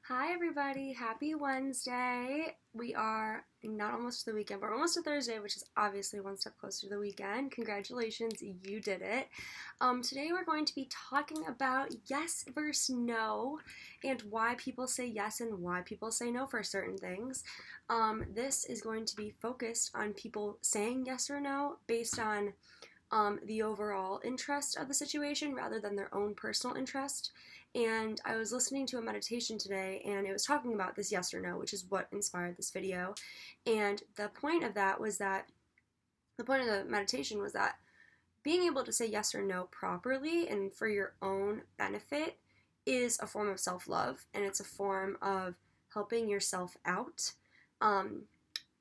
Hi everybody, happy Wednesday. We are not almost to the weekend, but almost to Thursday, which is obviously one step closer to the weekend. Congratulations, you did it. Today we're going to be talking about yes versus no and why people say yes and why people say no for certain things. This is going to be focused on people saying yes or no based on the overall interest of the situation rather than their own personal interest. And I was listening to a meditation today and it was talking about this yes or no, which is what inspired this video. And the point of the meditation was that being able to say yes or no properly and for your own benefit is a form of self-love, and it's a form of helping yourself out.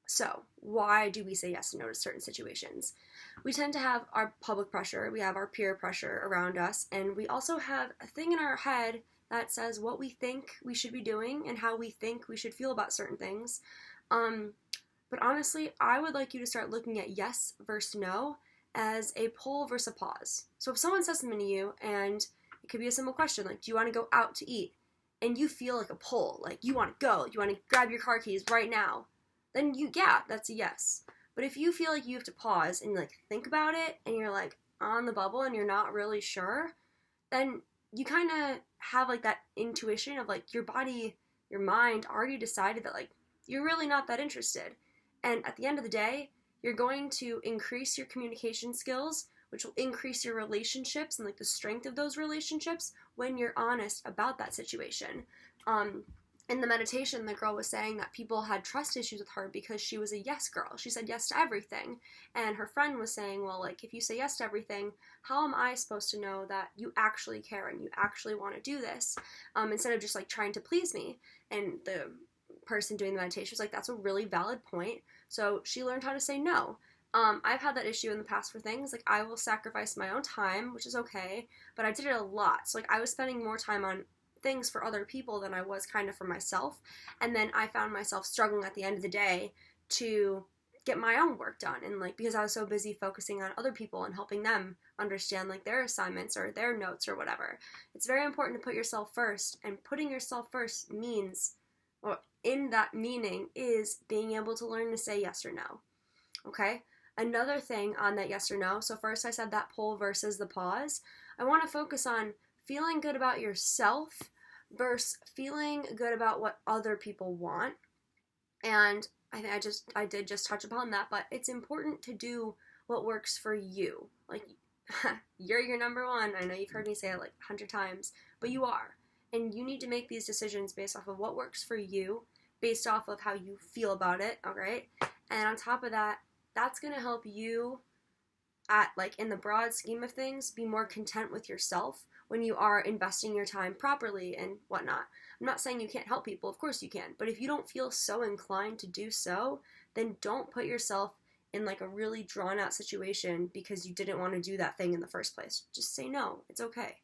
So, why do we say yes and no to certain situations? We tend to have our public pressure, we have our peer pressure around us, and we also have a thing in our head that says what we think we should be doing and how we think we should feel about certain things. But honestly, I would like you to start looking at yes versus no as a pull versus a pause. So if someone says something to you, and it could be a simple question like, do you want to go out to eat? And you feel like a pull, like you want to go, you want to grab your car keys right now, then that's a yes. But if you feel like you have to pause and like think about it and you're like on the bubble and you're not really sure, then you kind of have like that intuition of like your body, your mind already decided that like you're really not that interested. And at the end of the day, you're going to increase your communication skills, which will increase your relationships and like the strength of those relationships when you're honest about that situation. In the meditation, the girl was saying that people had trust issues with her because she was a yes girl. She said yes to everything. And her friend was saying, well, like, if you say yes to everything, how am I supposed to know that you actually care and you actually want to do this? Instead of just, like, trying to please me. And the person doing the meditation was like, that's a really valid point. So she learned how to say no. I've had that issue in the past for things. Like, I will sacrifice my own time, which is okay, but I did it a lot. So, like, I was spending more time on things for other people than I was kind of for myself. And then I found myself struggling at the end of the day to get my own work done. And like, because I was so busy focusing on other people and helping them understand like their assignments or their notes or whatever. It's very important to put yourself first, and putting yourself first means, or in that meaning is being able to learn to say yes or no. Okay? Another thing on that yes or no. So first I said that pull versus the pause. I want to focus on feeling good about yourself versus feeling good about what other people want. And I think I did just touch upon that, but it's important to do what works for you. Like, you're your number one. I know you've heard me say it like 100 times, but you are. And you need to make these decisions based off of what works for you, based off of how you feel about it, alright? And on top of that, that's going to help you at like in the broad scheme of things be more content with yourself when you are investing your time properly and whatnot. I'm not saying you can't help people, of course you can, but if you don't feel so inclined to do so, then don't put yourself in like a really drawn out situation because you didn't want to do that thing in the first place. Just say no, it's okay.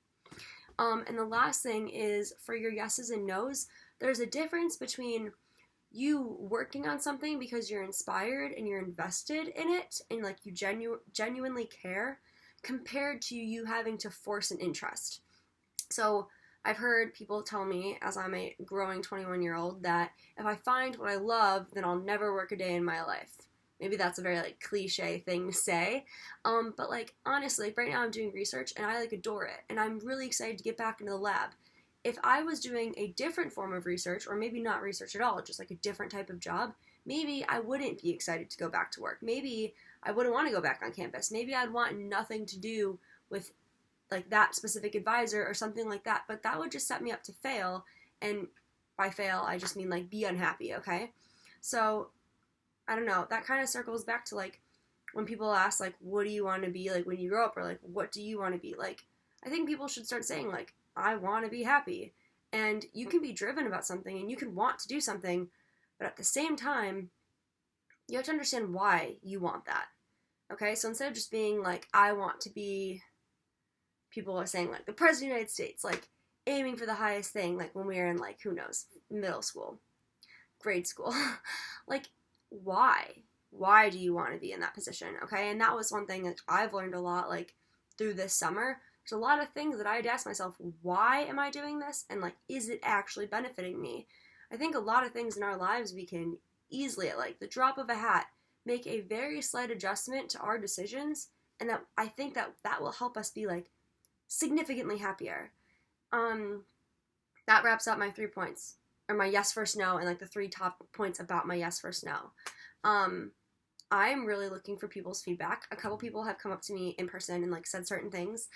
And the last thing is for your yeses and nos, there's a difference between you working on something because you're inspired and you're invested in it and like you genuinely care, compared to you having to force an interest. So I've heard people tell me, as I'm a growing 21-year-old, that if I find what I love, then I'll never work a day in my life. Maybe that's a very like cliche thing to say, but like honestly, like, right now I'm doing research and I like adore it, and I'm really excited to get back into the lab. If I was doing a different form of research, or maybe not research at all, just like a different type of job, maybe I wouldn't be excited to go back to work. Maybe I wouldn't want to go back on campus. Maybe I'd want nothing to do with like that specific advisor or something like that. But that would just set me up to fail. And by fail, I just mean like be unhappy, okay? So, I don't know. That kind of circles back to like when people ask like, what do you want to be like when you grow up? Or like, what do you want to be? Like, I think people should start saying like, I want to be happy. And you can be driven about something and you can want to do something, but at the same time, you have to understand why you want that. Okay? So instead of just being like, I want to be, people are saying like the President of the United States, like aiming for the highest thing, like when we were in like, who knows, middle school, grade school. Like, why? Why do you want to be in that position? Okay? And that was one thing that I've learned a lot, like, through this summer. there's a lot of things that I had to ask myself, why am I doing this? And like, is it actually benefiting me? I think a lot of things in our lives we can easily, at like the drop of a hat, make a very slight adjustment to our decisions, and that I think that will help us be like significantly happier. Um, that wraps up my 3 points, or my yes versus no, and like the 3 top points about my yes versus no. Um, I'm really looking for people's feedback. A couple people have come up to me in person and like said certain things.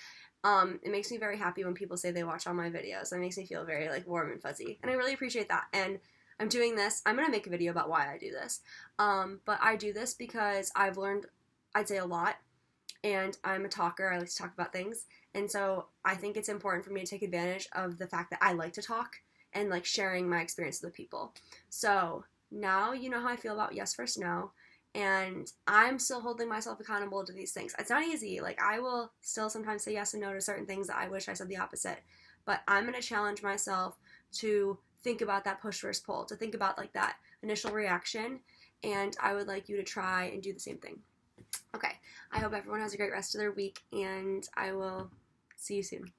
It makes me very happy when people say they watch all my videos. It makes me feel very like warm and fuzzy, and I really appreciate that. And I'm doing this. I'm gonna make a video about why I do this. But I do this because I've learned, I'd say, a lot, and I'm a talker. I like to talk about things, and so I think it's important for me to take advantage of the fact that I like to talk and like sharing my experiences with people. So now you know how I feel about yes versus no, and I'm still holding myself accountable to these things. It's not easy. Like, I will still sometimes say yes and no to certain things that I wish I said the opposite, but I'm going to challenge myself to think about that push versus pull, to think about like that initial reaction, and I would like you to try and do the same thing. Okay, I hope everyone has a great rest of their week, and I will see you soon.